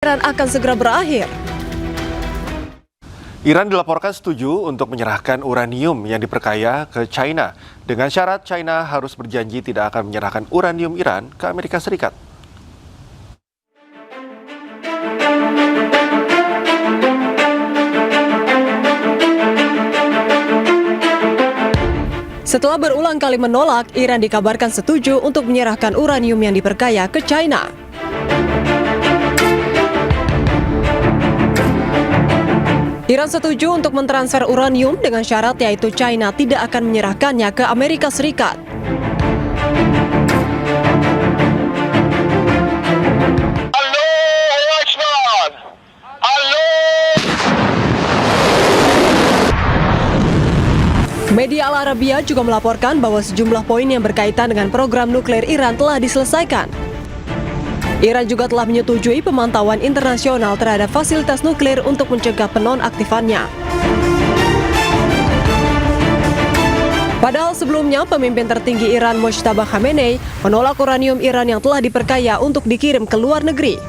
Iran akan segera berakhir. Iran dilaporkan setuju untuk menyerahkan uranium yang diperkaya ke China dengan syarat China harus berjanji tidak akan menyerahkan uranium Iran ke Amerika Serikat. Setelah berulang kali menolak, Iran dikabarkan setuju untuk menyerahkan uranium yang diperkaya ke China. Iran setuju untuk mentransfer uranium dengan syarat yaitu China tidak akan menyerahkannya ke Amerika Serikat. Media Al Arabiya juga melaporkan bahwa sejumlah poin yang berkaitan dengan program nuklir Iran telah diselesaikan. Iran juga telah menyetujui pemantauan internasional terhadap fasilitas nuklir untuk mencegah penonaktifannya. Padahal sebelumnya, pemimpin tertinggi Iran Mojtaba Khamenei menolak uranium Iran yang telah diperkaya untuk dikirim ke luar negeri.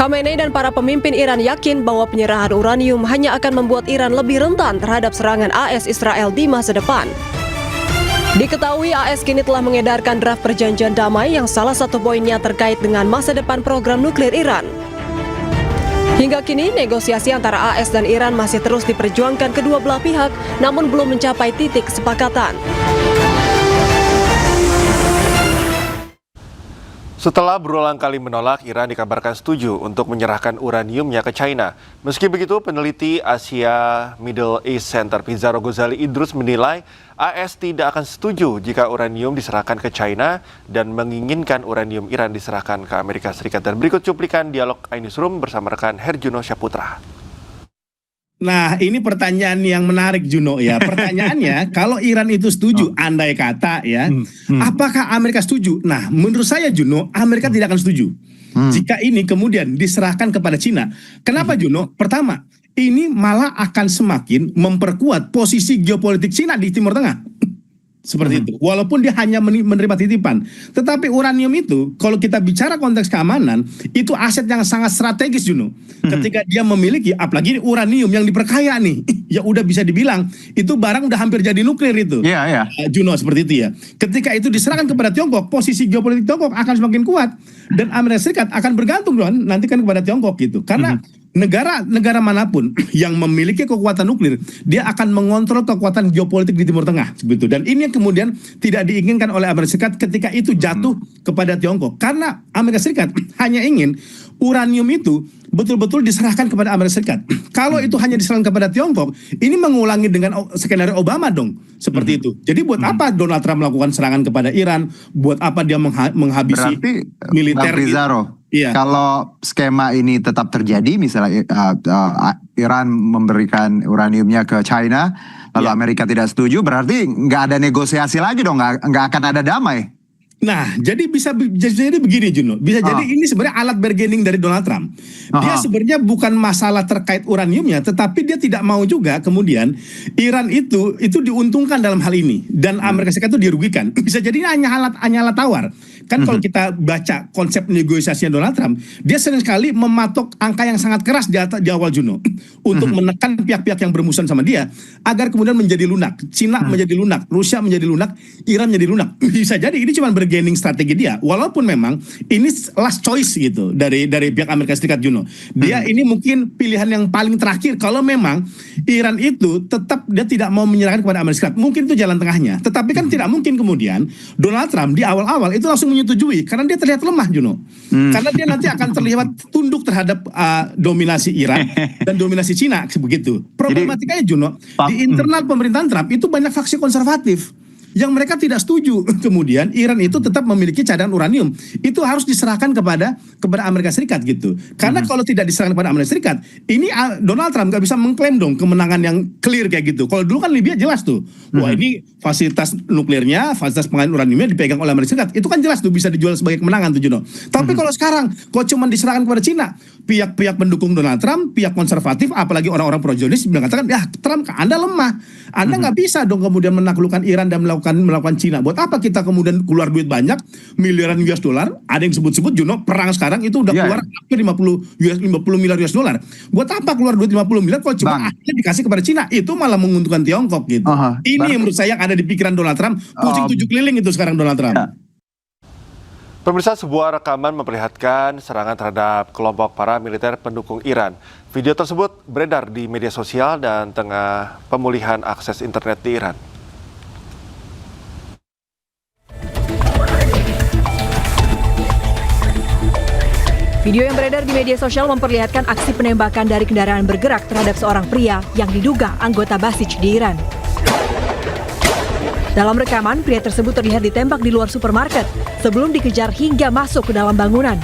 Khamenei dan para pemimpin Iran yakin bahwa penyerahan uranium hanya akan membuat Iran lebih rentan terhadap serangan AS Israel di masa depan. Diketahui AS kini telah mengedarkan draft perjanjian damai yang salah satu poinnya terkait dengan masa depan program nuklir Iran. Hingga kini, negosiasi antara AS dan Iran masih terus diperjuangkan kedua belah pihak, namun belum mencapai titik kesepakatan. Setelah berulang kali menolak, Iran dikabarkan setuju untuk menyerahkan uraniumnya ke China. Meski begitu, peneliti Asia Middle East Center Pizarro Ghazali Idrus menilai AS tidak akan setuju jika uranium diserahkan ke China dan menginginkan uranium Iran diserahkan ke Amerika Serikat. Dan berikut cuplikan dialog iNewsroom bersama rekan Herjuno Syaputra. Nah, ini pertanyaan yang menarik, Juno, ya. Pertanyaannya, kalau Iran itu setuju, andai kata ya, apakah Amerika setuju? Nah, menurut saya, Juno, Amerika tidak akan setuju jika ini kemudian diserahkan kepada Cina. Kenapa, Juno? Pertama, ini malah akan semakin memperkuat posisi geopolitik Cina di Timur Tengah. Seperti itu, walaupun dia hanya menerima titipan. Tetapi uranium itu, kalau kita bicara konteks keamanan, itu aset yang sangat strategis, Juno. Ketika dia memiliki, apalagi uranium yang diperkaya nih, ya udah bisa dibilang, itu barang udah hampir jadi nuklir itu. Juno, seperti itu ya. Ketika itu diserahkan kepada Tiongkok, posisi geopolitik Tiongkok akan semakin kuat. Dan Amerika Serikat akan bergantung, nanti kan kepada Tiongkok gitu. Karena negara manapun yang memiliki kekuatan nuklir, dia akan mengontrol kekuatan geopolitik di Timur Tengah, begitu. Dan ini yang kemudian tidak diinginkan oleh Amerika Serikat ketika itu jatuh kepada Tiongkok. Karena Amerika Serikat hanya ingin uranium itu betul-betul diserahkan kepada Amerika Serikat. Kalau itu hanya diserahkan kepada Tiongkok, ini mengulangi dengan skenario Obama dong, seperti itu. Jadi buat apa Donald Trump melakukan serangan kepada Iran? Buat apa dia menghabisi militer? Iya. Kalau skema ini tetap terjadi, misalnya Iran memberikan uraniumnya ke China, lalu Amerika tidak setuju, berarti nggak ada negosiasi lagi dong, nggak akan ada damai. Nah, jadi bisa jadi begini, Juno. Bisa jadi ini sebenarnya alat bargaining dari Donald Trump. Dia sebenarnya bukan masalah terkait uraniumnya, tetapi dia tidak mau juga kemudian Iran itu diuntungkan dalam hal ini dan Amerika Serikat itu dirugikan. Bisa jadi ini hanya alat tawar. Kan kalau kita baca konsep negosiasinya Donald Trump, dia sering sekali mematok angka yang sangat keras di awal, Juno, untuk menekan pihak-pihak yang bermusuhan sama dia agar kemudian menjadi lunak. Cina menjadi lunak, Rusia menjadi lunak, Iran menjadi lunak. Bisa jadi ini cuma bargaining strategi dia, walaupun memang ini last choice gitu dari pihak Amerika Serikat, Juno. Dia ini mungkin pilihan yang paling terakhir kalau memang Iran itu tetap dia tidak mau menyerahkan kepada Amerika Serikat. Mungkin itu jalan tengahnya. Tetapi kan tidak mungkin kemudian Donald Trump di awal-awal itu langsung menyetujui karena dia terlihat lemah, Juno. Karena dia nanti akan terlihat tunduk terhadap dominasi Iran dan dominasi Cina, begitu. Problematikanya, Juno, di internal pemerintahan Trump itu banyak faksi konservatif yang mereka tidak setuju kemudian Iran itu tetap memiliki cadangan uranium. Itu harus diserahkan kepada Amerika Serikat gitu. Karena kalau tidak diserahkan kepada Amerika Serikat, ini Donald Trump nggak bisa mengklaim dong kemenangan yang clear kayak gitu. Kalau dulu kan Libya jelas tuh, wah ini fasilitas nuklirnya, fasilitas pengadaan uraniumnya dipegang oleh Amerika Serikat. Itu kan jelas tuh bisa dijual sebagai kemenangan tuh, Juno. Tapi kalau sekarang kok cuma diserahkan kepada Cina, pihak-pihak pendukung Donald Trump, pihak konservatif, apalagi orang-orang pro-Zionis mengatakan, ya Trump, Anda lemah, Anda nggak bisa dong kemudian menaklukkan Iran dan melakukan melakukan Cina. Buat apa kita kemudian keluar duit banyak, miliaran US dollar, ada yang sebut-sebut Juno, perang sekarang itu udah keluar hampir 50 miliar US dollar. Buat apa keluar duit 50 miliar kalau cuma akhirnya dikasih kepada Cina? Itu malah menguntungkan Tiongkok gitu. Ini yang menurut saya yang ada di pikiran Donald Trump, pusing 7 keliling itu sekarang Donald Trump. Pemirsa, sebuah rekaman memperlihatkan serangan terhadap kelompok paramiliter pendukung Iran. Video tersebut beredar di media sosial dan tengah pemulihan akses internet di Iran. Video yang beredar di media sosial memperlihatkan aksi penembakan dari kendaraan bergerak terhadap seorang pria yang diduga anggota Basij di Iran. Dalam rekaman, pria tersebut terlihat ditembak di luar supermarket sebelum dikejar hingga masuk ke dalam bangunan.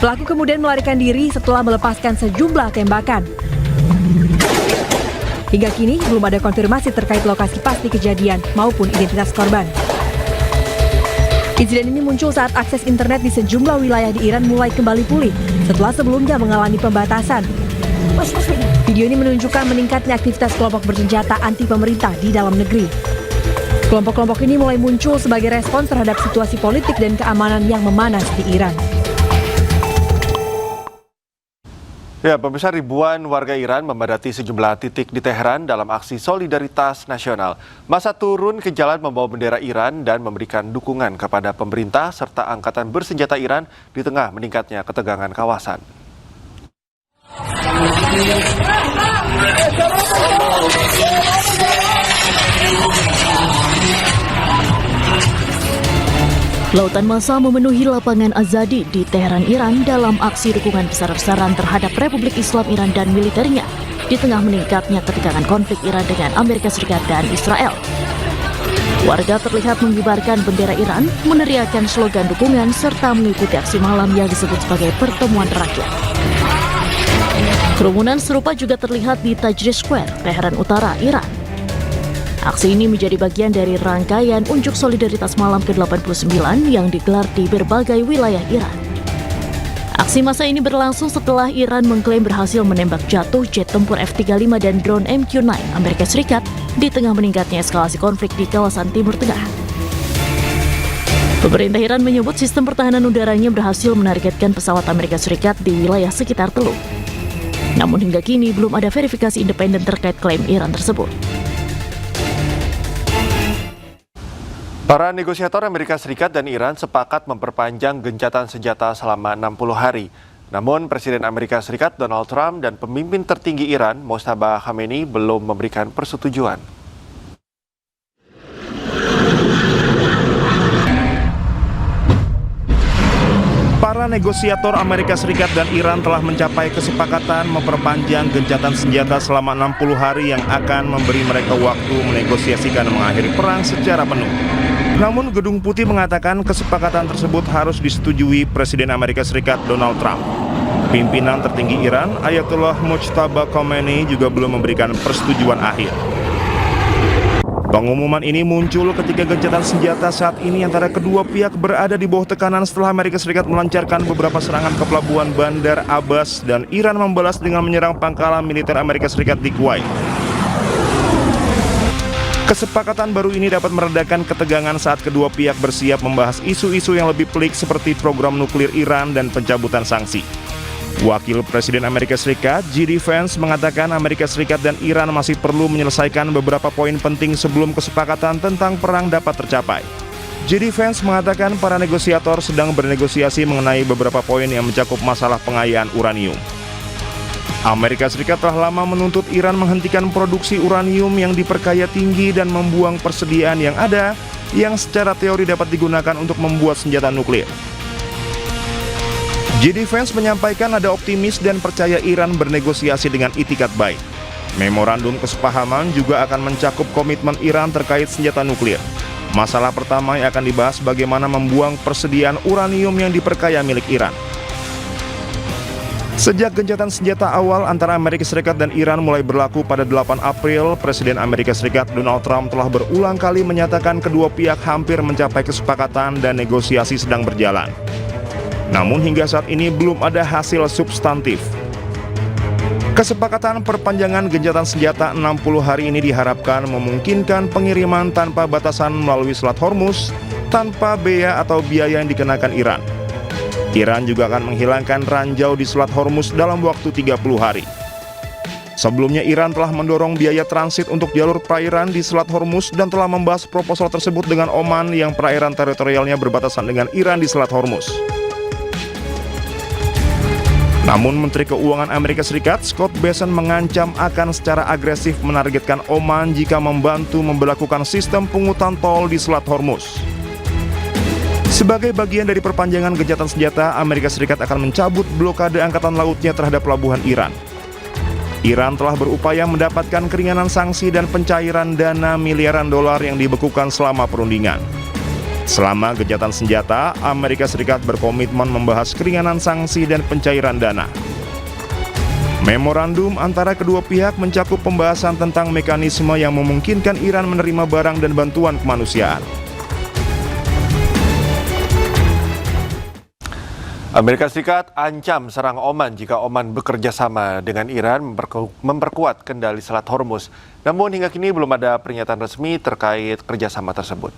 Pelaku kemudian melarikan diri setelah melepaskan sejumlah tembakan. Hingga kini belum ada konfirmasi terkait lokasi pasti kejadian maupun identitas korban. Insiden ini muncul saat akses internet di sejumlah wilayah di Iran mulai kembali pulih setelah sebelumnya mengalami pembatasan. Video ini menunjukkan meningkatnya aktivitas kelompok bersenjata anti pemerintah di dalam negeri. Kelompok-kelompok ini mulai muncul sebagai respons terhadap situasi politik dan keamanan yang memanas di Iran. Ya, pemirsa, ribuan warga Iran memadati sejumlah titik di Teheran dalam aksi solidaritas nasional. Massa turun ke jalan membawa bendera Iran dan memberikan dukungan kepada pemerintah serta angkatan bersenjata Iran di tengah meningkatnya ketegangan kawasan. Lautan massa memenuhi lapangan Azadi di Teheran, Iran dalam aksi dukungan besar-besaran terhadap Republik Islam Iran dan militernya di tengah meningkatnya ketegangan konflik Iran dengan Amerika Serikat dan Israel. Warga terlihat mengibarkan bendera Iran, meneriakkan slogan dukungan serta mengikuti aksi malam yang disebut sebagai pertemuan rakyat. Kerumunan serupa juga terlihat di Tahrir Square, Teheran Utara, Iran. Aksi ini menjadi bagian dari rangkaian unjuk solidaritas malam ke-89 yang digelar di berbagai wilayah Iran. Aksi massa ini berlangsung setelah Iran mengklaim berhasil menembak jatuh jet tempur F-35 dan drone MQ-9 Amerika Serikat di tengah meningkatnya eskalasi konflik di kawasan Timur Tengah. Pemerintah Iran menyebut sistem pertahanan udaranya berhasil menargetkan pesawat Amerika Serikat di wilayah sekitar Teluk. Namun hingga kini belum ada verifikasi independen terkait klaim Iran tersebut. Para negosiator Amerika Serikat dan Iran sepakat memperpanjang gencatan senjata selama 60 hari. Namun Presiden Amerika Serikat Donald Trump dan pemimpin tertinggi Iran Mojtaba Khamenei belum memberikan persetujuan. Para negosiator Amerika Serikat dan Iran telah mencapai kesepakatan memperpanjang gencatan senjata selama 60 hari yang akan memberi mereka waktu menegosiasikan mengakhiri perang secara penuh. Namun Gedung Putih mengatakan kesepakatan tersebut harus disetujui Presiden Amerika Serikat Donald Trump. Pimpinan tertinggi Iran, Ayatollah Mojtaba Khamenei juga belum memberikan persetujuan akhir. Pengumuman ini muncul ketika gencatan senjata saat ini antara kedua pihak berada di bawah tekanan setelah Amerika Serikat melancarkan beberapa serangan ke pelabuhan Bandar Abbas dan Iran membalas dengan menyerang pangkalan militer Amerika Serikat di Kuwait. Kesepakatan baru ini dapat meredakan ketegangan saat kedua pihak bersiap membahas isu-isu yang lebih pelik seperti program nuklir Iran dan pencabutan sanksi. Wakil Presiden Amerika Serikat, J.D. Vance, mengatakan Amerika Serikat dan Iran masih perlu menyelesaikan beberapa poin penting sebelum kesepakatan tentang perang dapat tercapai. J.D. Vance mengatakan para negosiator sedang bernegosiasi mengenai beberapa poin yang mencakup masalah pengayaan uranium. Amerika Serikat telah lama menuntut Iran menghentikan produksi uranium yang diperkaya tinggi dan membuang persediaan yang ada yang secara teori dapat digunakan untuk membuat senjata nuklir. J.D. Vance menyampaikan ada optimis dan percaya Iran bernegosiasi dengan itikat baik. Memorandum kesepahaman juga akan mencakup komitmen Iran terkait senjata nuklir. Masalah pertama yang akan dibahas bagaimana membuang persediaan uranium yang diperkaya milik Iran. Sejak gencatan senjata awal antara Amerika Serikat dan Iran mulai berlaku pada 8 April, Presiden Amerika Serikat Donald Trump telah berulang kali menyatakan kedua pihak hampir mencapai kesepakatan dan negosiasi sedang berjalan. Namun hingga saat ini belum ada hasil substantif. Kesepakatan perpanjangan gencatan senjata 60 hari ini diharapkan memungkinkan pengiriman tanpa batasan melalui Selat Hormuz tanpa bea atau biaya yang dikenakan Iran. Iran juga akan menghilangkan ranjau di Selat Hormuz dalam waktu 30 hari. Sebelumnya Iran telah mendorong biaya transit untuk jalur perairan di Selat Hormuz dan telah membahas proposal tersebut dengan Oman yang perairan teritorialnya berbatasan dengan Iran di Selat Hormuz. Namun Menteri Keuangan Amerika Serikat Scott Bessent mengancam akan secara agresif menargetkan Oman jika membantu memberlakukan sistem pungutan tol di Selat Hormuz. Sebagai bagian dari perpanjangan gencatan senjata, Amerika Serikat akan mencabut blokade angkatan lautnya terhadap pelabuhan Iran. Iran telah berupaya mendapatkan keringanan sanksi dan pencairan dana miliaran dolar yang dibekukan selama perundingan. Selama gencatan senjata, Amerika Serikat berkomitmen membahas keringanan sanksi dan pencairan dana. Memorandum antara kedua pihak mencakup pembahasan tentang mekanisme yang memungkinkan Iran menerima barang dan bantuan kemanusiaan. Amerika Serikat ancam serang Oman jika Oman bekerja sama dengan Iran memperkuat kendali Selat Hormuz. Namun hingga kini belum ada pernyataan resmi terkait kerjasama tersebut.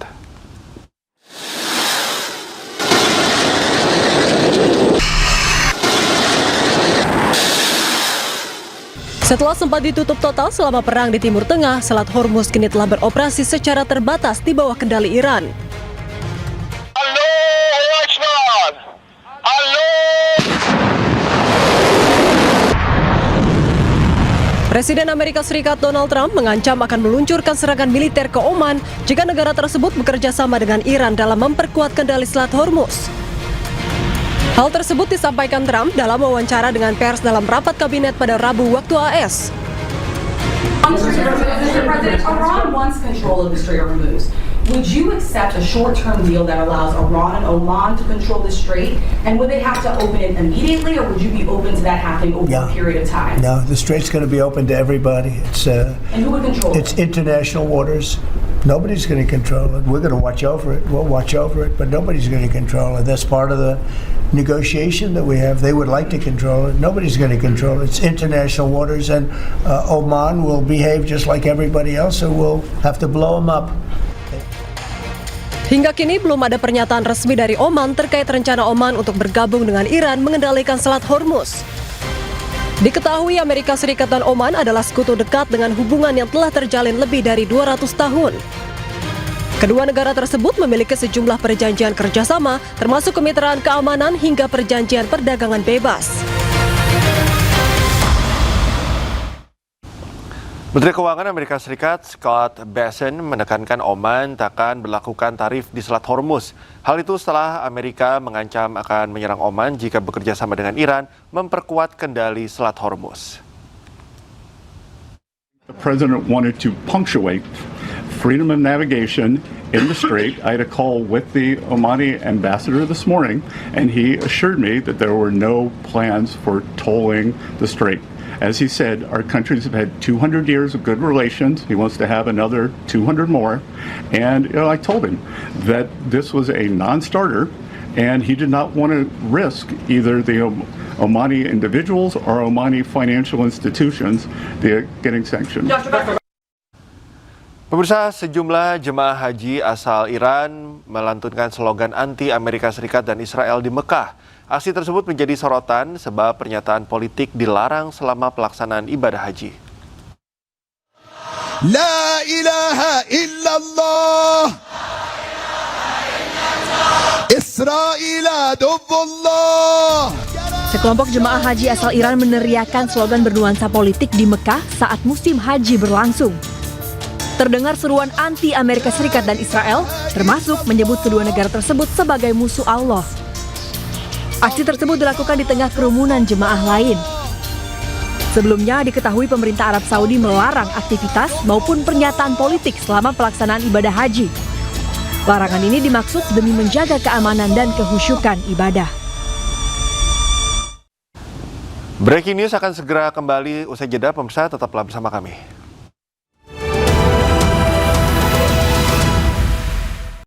Setelah sempat ditutup total selama perang di Timur Tengah, Selat Hormuz kini telah beroperasi secara terbatas di bawah kendali Iran. Presiden Amerika Serikat Donald Trump mengancam akan meluncurkan serangan militer ke Oman jika negara tersebut bekerja sama dengan Iran dalam memperkuat kendali Selat Hormuz. Hal tersebut disampaikan Trump dalam wawancara dengan pers dalam rapat kabinet pada Rabu waktu AS. Mr. President, Iran wants control of the Strait of Hormuz. Would you accept a short-term deal that allows Iran and Oman to control the strait? And would they have to open it immediately, or would you be open to that happening over a period of time? No, the strait's going to be open to everybody. And who would control it? It's international waters. Nobody's going to control it. We're going to watch over it. We'll watch over it, but nobody's going to control it. That's part of the negotiation that we have. They would like to control it. Nobody's going to control it. It's international waters, and Oman will behave just like everybody else, so we'll have to blow them up. Hingga kini belum ada pernyataan resmi dari Oman terkait rencana Oman untuk bergabung dengan Iran mengendalikan Selat Hormuz. Diketahui Amerika Serikat dan Oman adalah sekutu dekat dengan hubungan yang telah terjalin lebih dari 200 tahun. Kedua negara tersebut memiliki sejumlah perjanjian kerjasama, termasuk kemitraan keamanan hingga perjanjian perdagangan bebas. Menteri Keuangan Amerika Serikat Scott Bessent menekankan Oman takkan berlakukan tarif di Selat Hormuz. Hal itu setelah Amerika mengancam akan menyerang Oman jika bekerja sama dengan Iran memperkuat kendali Selat Hormuz. The president wanted to punctuate freedom of navigation in the strait. I had a call with the Omani ambassador this morning, and he assured me that there were no plans for tolling the strait. As he said, our countries have had 200 years of good relations. He wants to have another 200 more. And I told him that this was a non-starter, and he did not want to risk either the Omani individuals or Omani financial institutions getting sanctioned. Pemirsa, sejumlah jemaah haji asal Iran melantunkan slogan anti Amerika Serikat dan Israel di Mekah. Aksi tersebut menjadi sorotan sebab pernyataan politik dilarang selama pelaksanaan ibadah haji. La ilaha illallah Israel adullah. Sekelompok jemaah haji asal Iran meneriakkan slogan bernuansa politik di Mekah saat musim haji berlangsung. Terdengar seruan anti Amerika Serikat dan Israel, termasuk menyebut kedua negara tersebut sebagai musuh Allah. Aksi tersebut dilakukan di tengah kerumunan jemaah lain. Sebelumnya diketahui pemerintah Arab Saudi melarang aktivitas maupun pernyataan politik selama pelaksanaan ibadah haji. Larangan ini dimaksud demi menjaga keamanan dan kehusyukan ibadah. Breaking news akan segera kembali usai jeda, pemirsa tetaplah bersama kami.